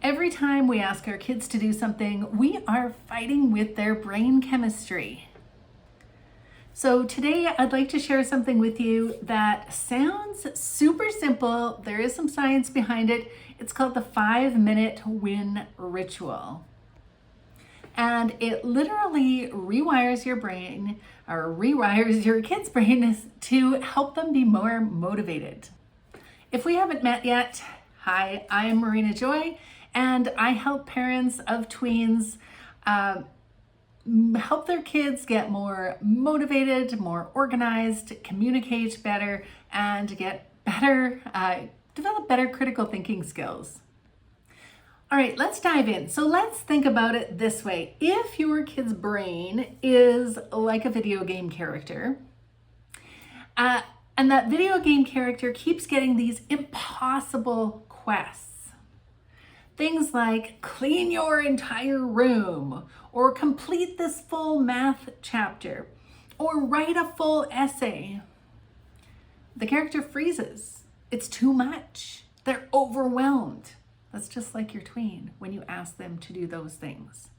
Every time we ask our kids to do something, we are fighting with their brain chemistry. So today I'd like to share something with you that sounds super simple. There is some science behind it. It's called the 5-minute win ritual. And it literally rewires your brain, or rewires your kid's brain to help them be more motivated. If we haven't met yet, hi, I am MarinaJoy, and I help parents of tweens help their kids get more motivated, more organized, communicate better, and get better, develop better critical thinking skills. All right, let's dive in. So let's think about it this way. If your kid's brain is like a video game character, and that video game character keeps getting these impossible quests, things like clean your entire room, or complete this full math chapter, or write a full essay, the character freezes. It's too much. They're overwhelmed. That's just like your tween when you ask them to do those things.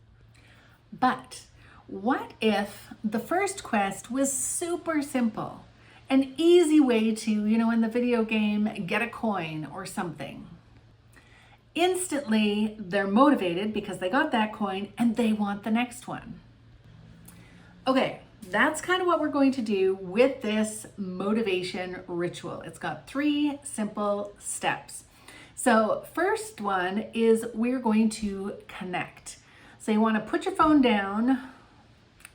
But what if the first quest was super simple? An easy way to, in the video game, get a coin or something. Instantly, they're motivated because they got that coin and they want the next one. Okay, that's kind of what we're going to do with this motivation ritual. It's got 3 simple steps. So first one is we're going to connect. So you want to put your phone down.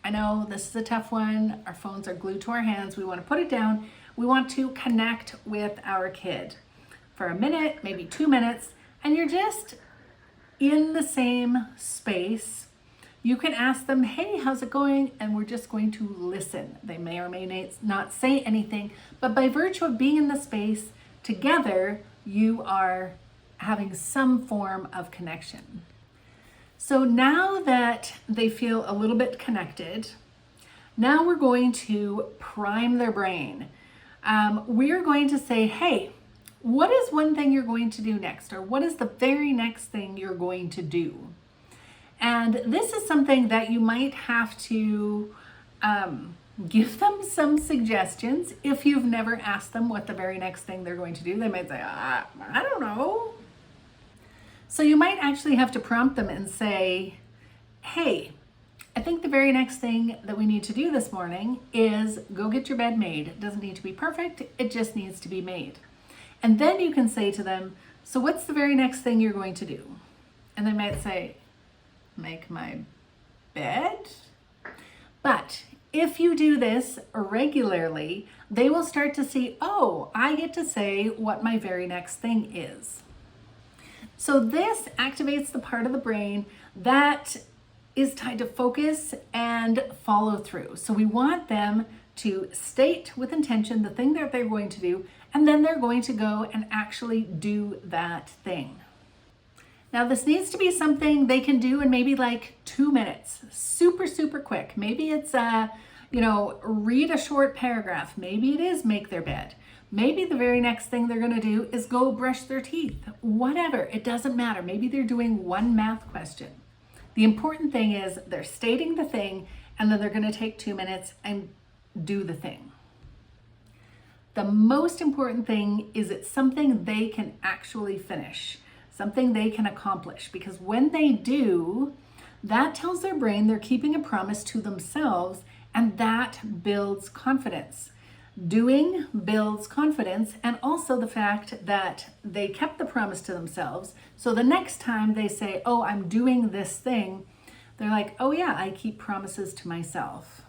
I know this is a tough one. Our phones are glued to our hands. We want to put it down. We want to connect with our kid for a minute, maybe 2 minutes, and you're just in the same space. You can ask them, hey, how's it going? And we're just going to listen. They may or may not say anything, but by virtue of being in the space together, you are having some form of connection. So now that they feel a little bit connected, now we're going to prime their brain. We're going to say, hey, what is one thing you're going to do next? Or what is the very next thing you're going to do? And this is something that you might have to give them some suggestions. If you've never asked them what the very next thing they're going to do, they might say, I don't know. So you might actually have to prompt them and say, hey, I think the very next thing that we need to do this morning is go get your bed made. It doesn't need to be perfect. It just needs to be made. And then you can say to them, so what's the very next thing you're going to do? And they might say, make my bed. But if you do this regularly, they will start to see, oh, I get to say what my very next thing is. So this activates the part of the brain that is tied to focus and follow through. So we want them to state with intention the thing that they're going to do, and then they're going to go and actually do that thing. Now this needs to be something they can do in maybe like 2 minutes, super, super quick. Maybe it's, read a short paragraph. Maybe it is make their bed. Maybe the very next thing they're gonna do is go brush their teeth. Whatever, it doesn't matter. Maybe they're doing one math question. The important thing is they're stating the thing, and then they're gonna take 2 minutes and do the thing. The most important thing is it's something they can actually finish, something they can accomplish, because when they do, that tells their brain they're keeping a promise to themselves, and that builds confidence. Doing builds confidence, and also the fact that they kept the promise to themselves. So the next time they say, oh, I'm doing this thing, they're like, oh yeah, I keep promises to myself.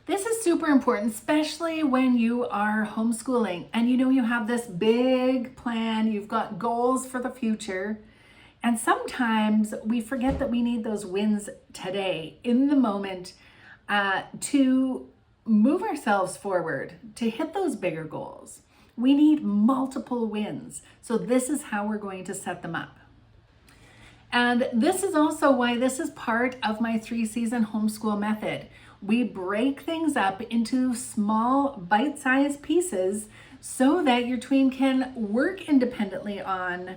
This is super important, especially when you are homeschooling and you have this big plan, you've got goals for the future. And sometimes we forget that we need those wins today, in the moment, to move ourselves forward, to hit those bigger goals. We need multiple wins. So this is how we're going to set them up. And this is also why this is part of my 3-season homeschool method. We break things up into small bite-sized pieces so that your tween can work independently on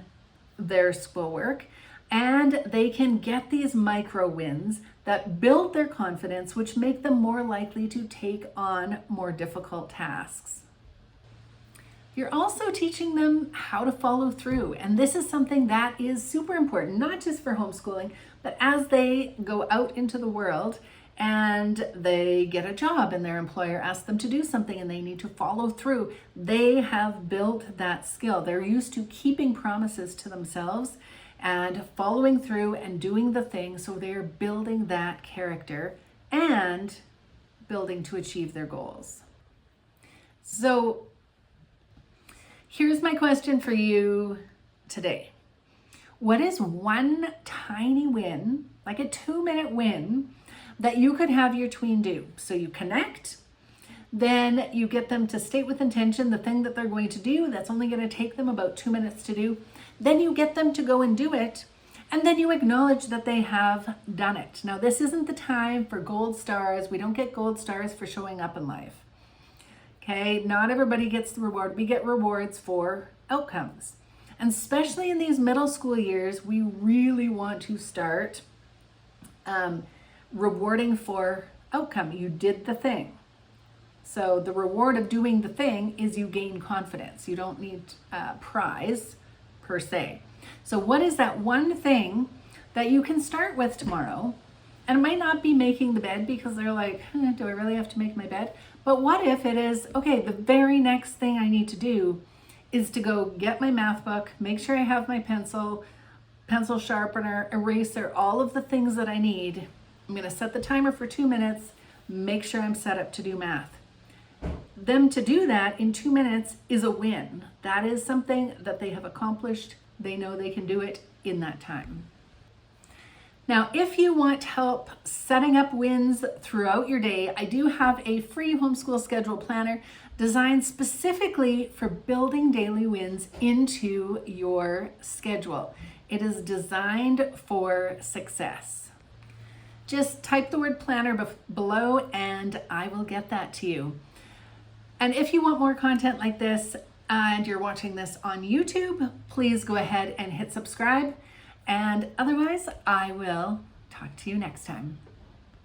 their schoolwork, and they can get these micro wins that build their confidence, which make them more likely to take on more difficult tasks. You're also teaching them how to follow through, and this is something that is super important, not just for homeschooling, but as they go out into the world and they get a job and their employer asks them to do something and they need to follow through. They have built that skill. They're used to keeping promises to themselves and following through and doing the thing, so they're building that character and building to achieve their goals. So here's my question for you today. What is one tiny win, like a 2-minute win, that you could have your tween do? So you connect, then you get them to state with intention the thing that they're going to do that's only going to take them about 2 minutes to do. Then you get them to go and do it, and then you acknowledge that they have done it. Now, this isn't the time for gold stars. We don't get gold stars for showing up in life. Okay, not everybody gets the reward. We get rewards for outcomes. And especially in these middle school years, we really want to start rewarding for outcome. You did the thing. So the reward of doing the thing is you gain confidence. You don't need a prize per se. So what is that one thing that you can start with tomorrow? And it might not be making the bed, because they're like, do I really have to make my bed? But what if it is, okay, the very next thing I need to do is to go get my math book, make sure I have my pencil sharpener, eraser, all of the things that I need. I'm going to set the timer for 2 minutes, make sure I'm set up to do math. Them to do that in 2 minutes is a win. That is something that they have accomplished. They know they can do it in that time. Now, if you want help setting up wins throughout your day, I do have a free homeschool schedule planner designed specifically for building daily wins into your schedule. It is designed for success. Just type the word planner below and I will get that to you. And if you want more content like this and you're watching this on YouTube, please go ahead and hit subscribe. And otherwise, I will talk to you next time.